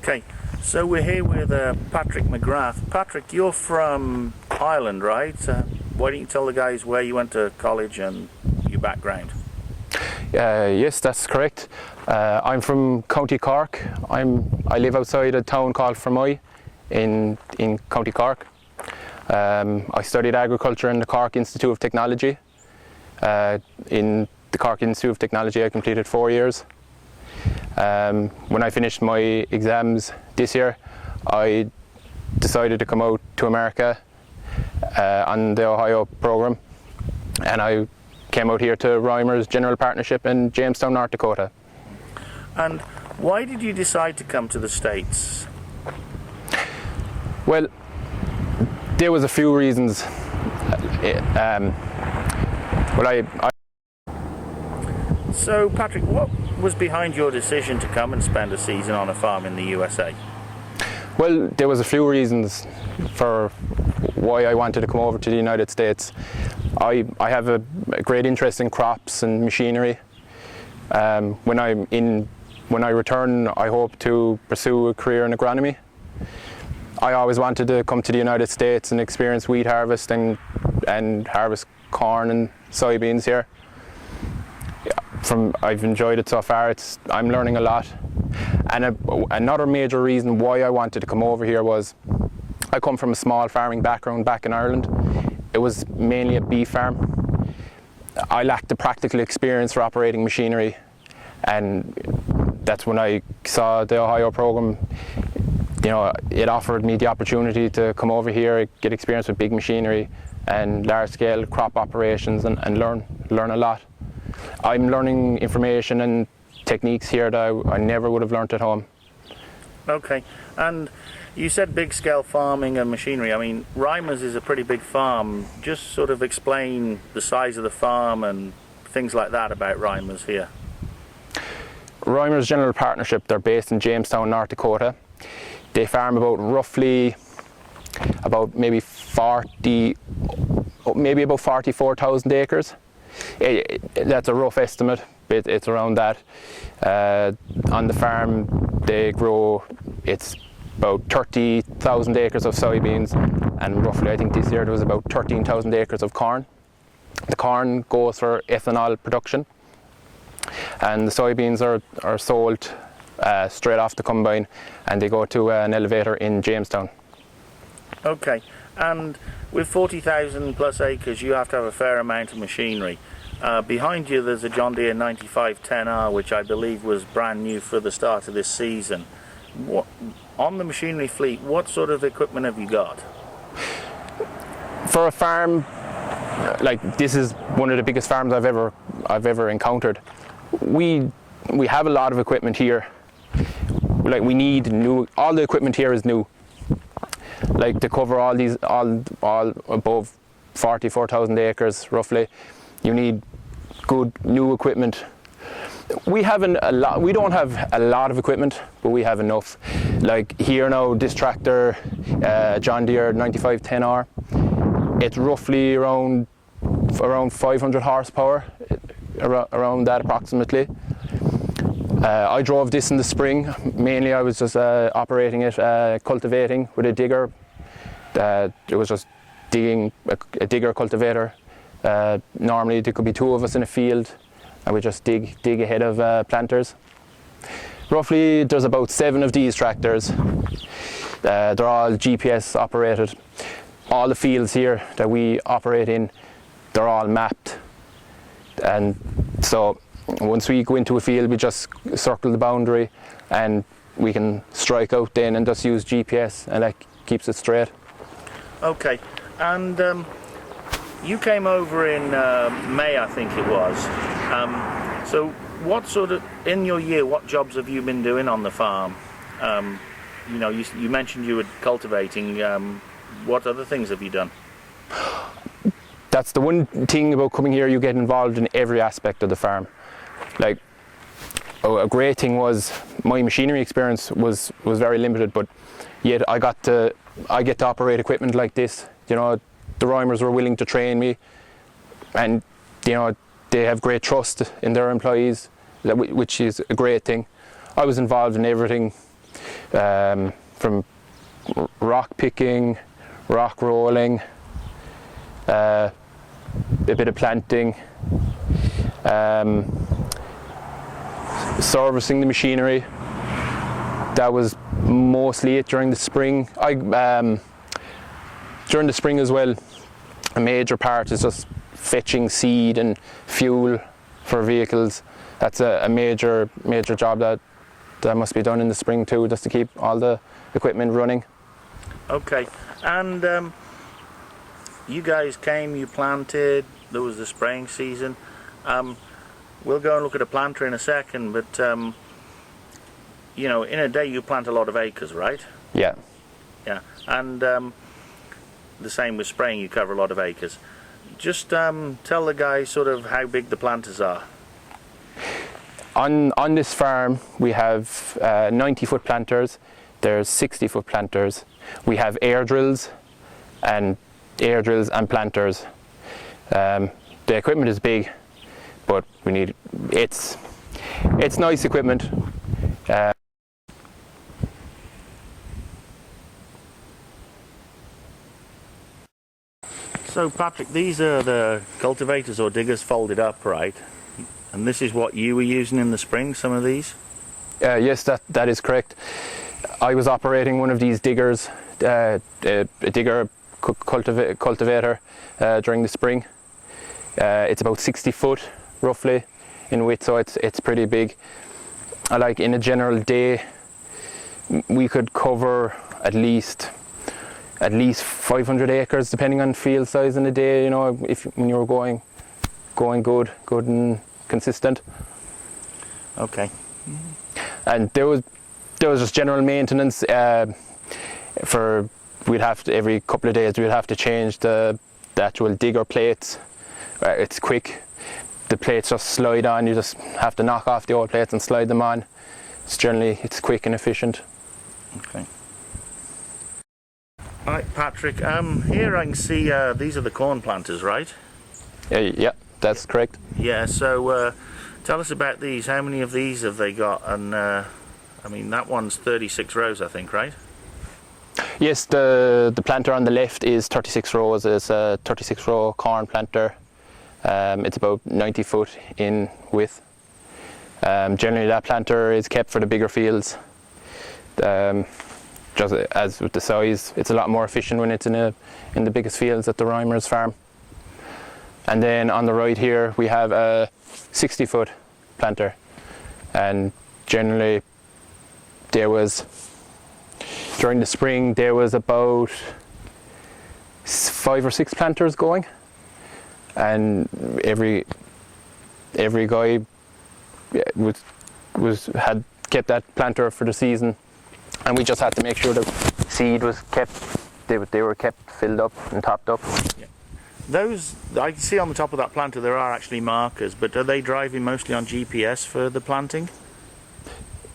Okay, so we're here with Patrick McGrath. Patrick, you're from Ireland, right? Why don't you tell the guys where you went to college and your background? Yes, that's correct. I'm from County Cork. I live outside a town called Fermoy in County Cork. I studied agriculture in the Cork Institute of Technology. In the Cork Institute of Technology I completed 4 years. When I finished my exams this year, I decided to come out to America on the Ohio program, and I came out here to Reimers General Partnership in Jamestown, North Dakota. And why did you decide to come to the States? Well, there was a few reasons. So Patrick, what was behind your decision to come and spend a season on a farm in the USA? Well, there was a few reasons for why I wanted to come over to the United States. I have a great interest in crops and machinery. When I return, I hope to pursue a career in agronomy. I always wanted to come to the United States and experience wheat harvest and harvest corn and soybeans here. I've enjoyed it so far. I'm learning a lot. And another major reason why I wanted to come over here was I come from a small farming background back in Ireland. It was mainly a beef farm. I lacked the practical experience for operating machinery, and that's when I saw the Ohio program. You know, it offered me the opportunity to come over here, get experience with big machinery and large-scale crop operations, and learn a lot. I'm learning information and techniques here that I never would have learnt at home. Okay, and you said big-scale farming and machinery. I mean, Reimers is a pretty big farm. Just sort of explain the size of the farm and things like that about Reimers here. Reimers General Partnership, they're based in Jamestown, North Dakota. They farm maybe 44,000 acres. That's a rough estimate, but it's around that. On the farm, they grow, it's about 30,000 acres of soybeans, and roughly, I think this year there was about 13,000 acres of corn. The corn goes for ethanol production, and the soybeans are sold straight off the combine, and they go to an elevator in Jamestown. Okay, and with 40,000 plus acres, you have to have a fair amount of machinery. Behind you there's a John Deere 9510R, which I believe was brand new for the start of this season. On the machinery fleet, what sort of equipment have you got? For a farm, like this is one of the biggest farms I've ever encountered. We have a lot of equipment here. Like we need all the equipment here is new. Like to cover all above 44,000 acres roughly, you need good new equipment. We don't have a lot of equipment, but we have enough. Like here now, this tractor, John Deere 9510R, it's roughly around 500 horsepower, around that approximately. I drove this in the spring. Mainly I was just operating it, cultivating with a digger. It was just digging, a digger cultivator. Normally there could be two of us in a field, and we just dig ahead of planters. Roughly there's about 7 of these tractors. They're all GPS operated. All the fields here that we operate in, they're all mapped. And so once we go into a field, we just circle the boundary and we can strike out then and just use GPS, and that keeps it straight. Okay, and you came over in May, I think it was. So what sort of, in your year, what jobs have you been doing on the farm? You know, you mentioned you were cultivating. What other things have you done? That's the one thing about coming here, you get involved in every aspect of the farm. Like, a great thing was my machinery experience was very limited, but yet I get to operate equipment like this. You know, the Reimers were willing to train me, and you know, they have great trust in their employees, which is a great thing. I was involved in everything from rock picking, rock rolling, a bit of planting, servicing the machinery. That was mostly it during the spring. During the spring as well, a major part is just fetching seed and fuel for vehicles. That's a major job that must be done in the spring too, just to keep all the equipment running. Okay, and you guys came, you planted, there was the spraying season. We'll go and look at a planter in a second, but you know, in a day you plant a lot of acres, right? Yeah. Yeah, and the same with spraying, you cover a lot of acres. Just tell the guys sort of how big the planters are. On this farm we have 90-foot planters, there's 60-foot planters. We have air drills and planters. The equipment is big, but it's nice equipment. So Patrick, these are the cultivators or diggers folded up, right? And this is what you were using in the spring, some of these? Yes, that is correct. I was operating one of these diggers, a digger cultivator during the spring. It's about 60 foot roughly in width, so it's pretty big. Like in a general day, we could cover at least 500 acres, depending on field size in a day. You know, when you were going good and consistent. Okay. And there was just general maintenance. We'd have to, every couple of days we'd have to change the actual digger plates. It's quick. The plates just slide on. You just have to knock off the old plates and slide them on. It's quick and efficient. Okay. Right, Patrick. Here I can see these are the corn planters, right? Yeah, that's correct. Yeah. So tell us about these. How many of these have they got? And I mean, that one's 36 rows, I think, right? Yes, the planter on the left is 36 rows. It's a 36 row corn planter. It's about 90 foot in width. Generally that planter is kept for the bigger fields. Just as with the size, it's a lot more efficient when it's in the biggest fields at the Reimers farm. And then on the right here we have a 60 foot planter, and generally during the spring there was about 5 or 6 planters going, and every guy had kept that planter for the season, and we just had to make sure the seed was kept. They were kept filled up and topped up. Yeah. Those I can see on the top of that planter there are actually markers, but are they driving mostly on GPS for the planting?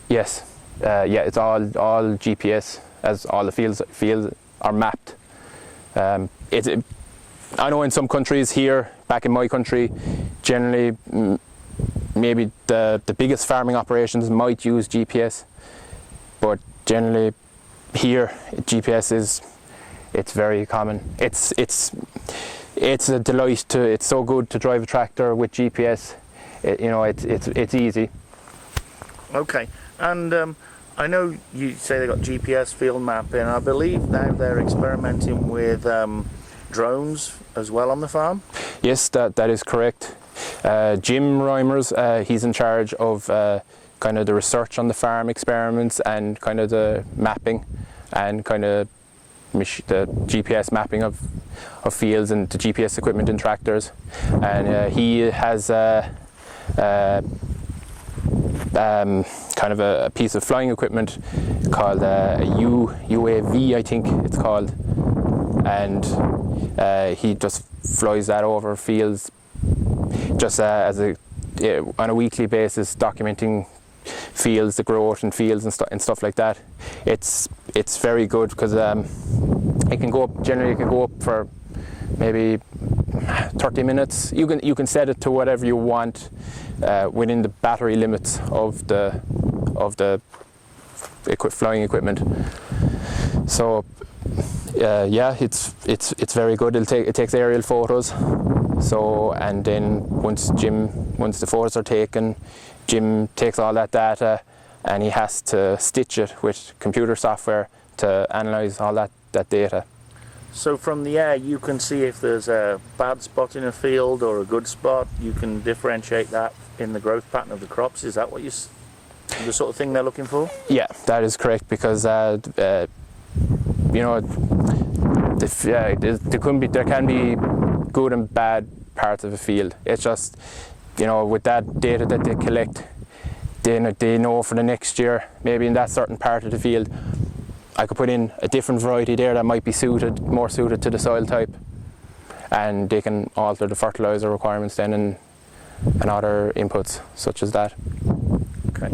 Yes. Yeah, it's all GPS, as all the fields are mapped. I know in some countries here, back in my country, generally maybe the biggest farming operations might use GPS, but generally here GPS it's very common. It's a delight it's so good to drive a tractor with GPS. It's easy. Okay, and I know you say they got GPS field mapping. I believe now they're experimenting with drones as well on the farm. Yes, that is correct. Jim Reimers, he's in charge of kind of the research on the farm, experiments, and kind of the mapping and kind of the GPS mapping of fields and the GPS equipment in tractors. And he has kind of a piece of flying equipment called a UAV, I think it's called, and he just flies that over fields just on a weekly basis, documenting fields, the growth in fields and stuff like that. It's very good because it can go up. Generally, it can go up for maybe 30 minutes. You can set it to whatever you want within the battery limits of the flying equipment. So yeah, it's very good. It takes aerial photos. So, and then once the photos are taken, Jim takes all that data and he has to stitch it with computer software to analyse all that data. So from the air you can see if there's a bad spot in a field or a good spot. You can differentiate that in the growth pattern of the crops. Is that what the sort of thing they're looking for? Yeah, that is correct, because you know, there can be good and bad parts of a field. It's just, you know, with that data that they collect, they know for the next year, maybe in that certain part of the field, I could put in a different variety there that might be more suited to the soil type, and they can alter the fertilizer requirements then and other inputs such as that. Okay.